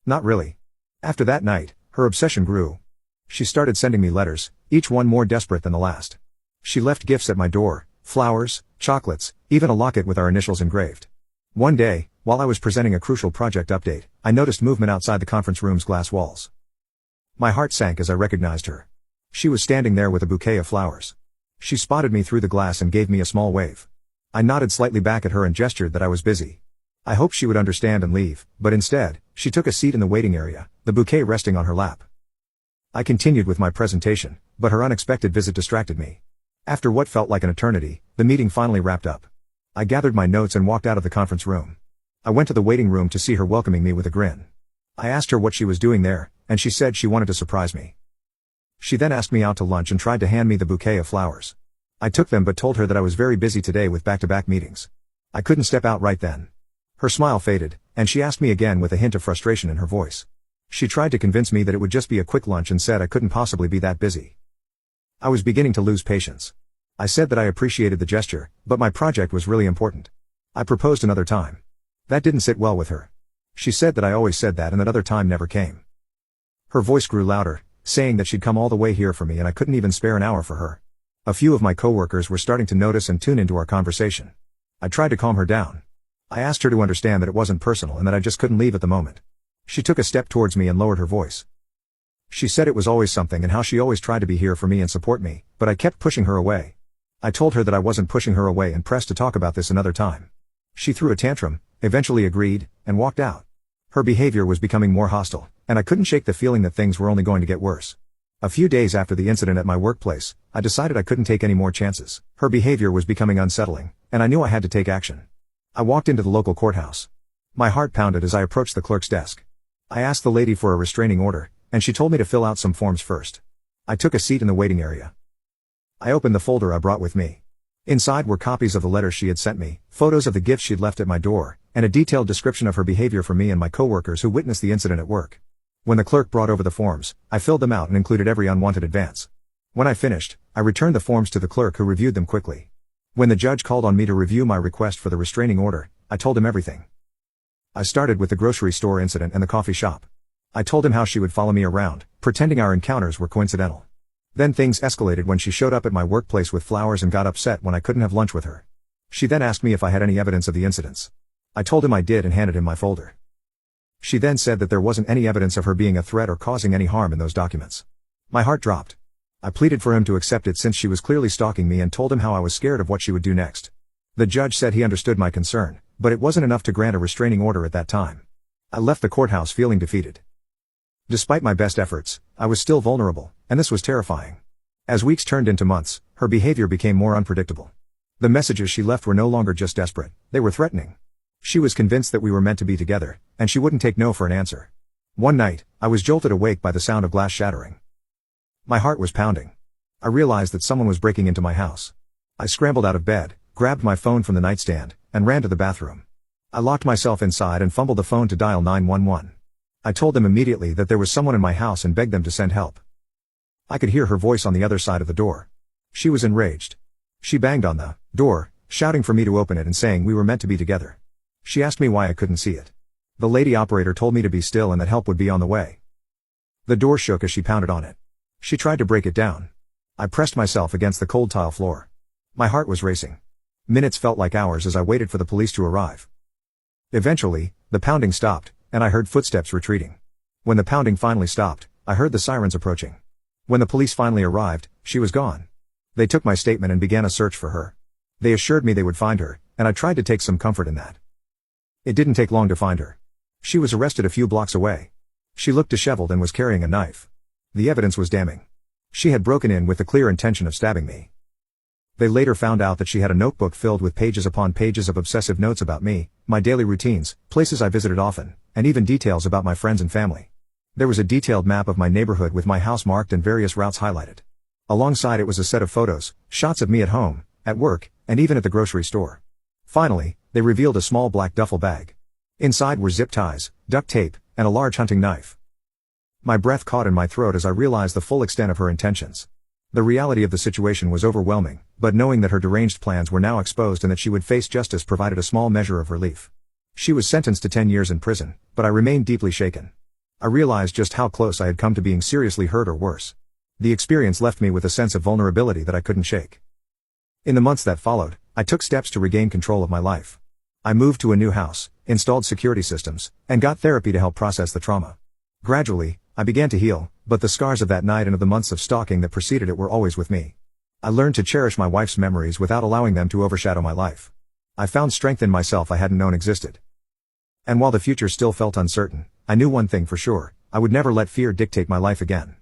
Not really. After that night, her obsession grew. She started sending me letters, each one more desperate than the last. She left gifts at my door, flowers, chocolates, even a locket with our initials engraved. One day, while I was presenting a crucial project update, I noticed movement outside the conference room's glass walls. My heart sank as I recognized her. She was standing there with a bouquet of flowers. She spotted me through the glass and gave me a small wave. I nodded slightly back at her and gestured that I was busy. I hoped she would understand and leave, but instead, she took a seat in the waiting area, the bouquet resting on her lap. I continued with my presentation, but her unexpected visit distracted me. After what felt like an eternity, the meeting finally wrapped up. I gathered my notes and walked out of the conference room. I went to the waiting room to see her welcoming me with a grin. I asked her what she was doing there, and she said she wanted to surprise me. She then asked me out to lunch and tried to hand me the bouquet of flowers. I took them but told her that I was very busy today with back-to-back meetings. I couldn't step out right then. Her smile faded, and she asked me again with a hint of frustration in her voice. She tried to convince me that it would just be a quick lunch and said I couldn't possibly be that busy. I was beginning to lose patience. I said that I appreciated the gesture, but my project was really important. I proposed another time. That didn't sit well with her. She said that I always said that and that other time never came. Her voice grew louder, saying that she'd come all the way here for me and I couldn't even spare an hour for her. A few of my coworkers were starting to notice and tune into our conversation. I tried to calm her down. I asked her to understand that it wasn't personal and that I just couldn't leave at the moment. She took a step towards me and lowered her voice. She said it was always something and how she always tried to be here for me and support me, but I kept pushing her away. I told her that I wasn't pushing her away and pressed to talk about this another time. She threw a tantrum, eventually agreed, and walked out. Her behavior was becoming more hostile, and I couldn't shake the feeling that things were only going to get worse. A few days after the incident at my workplace, I decided I couldn't take any more chances. Her behavior was becoming unsettling, and I knew I had to take action. I walked into the local courthouse. My heart pounded as I approached the clerk's desk. I asked the lady for a restraining order, and she told me to fill out some forms first. I took a seat in the waiting area. I opened the folder I brought with me. Inside were copies of the letters she had sent me, photos of the gifts she'd left at my door, and a detailed description of her behavior for me and my coworkers who witnessed the incident at work. When the clerk brought over the forms, I filled them out and included every unwanted advance. When I finished, I returned the forms to the clerk who reviewed them quickly. When the judge called on me to review my request for the restraining order, I told him everything. I started with the grocery store incident and the coffee shop. I told him how she would follow me around, pretending our encounters were coincidental. Then things escalated when she showed up at my workplace with flowers and got upset when I couldn't have lunch with her. She then asked me if I had any evidence of the incidents. I told him I did and handed him my folder. She then said that there wasn't any evidence of her being a threat or causing any harm in those documents. My heart dropped. I pleaded for him to accept it since she was clearly stalking me and told him how I was scared of what she would do next. The judge said he understood my concern, but it wasn't enough to grant a restraining order at that time. I left the courthouse feeling defeated. Despite my best efforts, I was still vulnerable, and this was terrifying. As weeks turned into months, her behavior became more unpredictable. The messages she left were no longer just desperate, they were threatening. She was convinced that we were meant to be together, and she wouldn't take no for an answer. One night, I was jolted awake by the sound of glass shattering. My heart was pounding. I realized that someone was breaking into my house. I scrambled out of bed, grabbed my phone from the nightstand, and ran to the bathroom. I locked myself inside and fumbled the phone to dial 911. I told them immediately that there was someone in my house and begged them to send help. I could hear her voice on the other side of the door. She was enraged. She banged on the door, shouting for me to open it and saying we were meant to be together. She asked me why I couldn't see it. The lady operator told me to be still and that help would be on the way. The door shook as she pounded on it. She tried to break it down. I pressed myself against the cold tile floor. My heart was racing. Minutes felt like hours as I waited for the police to arrive. Eventually, the pounding stopped, and I heard footsteps retreating. When the pounding finally stopped, I heard the sirens approaching. When the police finally arrived, she was gone. They took my statement and began a search for her. They assured me they would find her, and I tried to take some comfort in that. It didn't take long to find her. She was arrested a few blocks away. She looked disheveled and was carrying a knife. The evidence was damning. She had broken in with the clear intention of stabbing me. They later found out that she had a notebook filled with pages upon pages of obsessive notes about me, my daily routines, places I visited often, and even details about my friends and family. There was a detailed map of my neighborhood with my house marked and various routes highlighted. Alongside it was a set of photos, shots of me at home, at work, and even at the grocery store. Finally, they revealed a small black duffel bag. Inside were zip ties, duct tape, and a large hunting knife. My breath caught in my throat as I realized the full extent of her intentions. The reality of the situation was overwhelming, but knowing that her deranged plans were now exposed and that she would face justice provided a small measure of relief. She was sentenced to 10 years in prison, but I remained deeply shaken. I realized just how close I had come to being seriously hurt or worse. The experience left me with a sense of vulnerability that I couldn't shake. In the months that followed, I took steps to regain control of my life. I moved to a new house, installed security systems, and got therapy to help process the trauma. Gradually, I began to heal, but the scars of that night and of the months of stalking that preceded it were always with me. I learned to cherish my wife's memories without allowing them to overshadow my life. I found strength in myself I hadn't known existed. And while the future still felt uncertain, I knew one thing for sure: I would never let fear dictate my life again.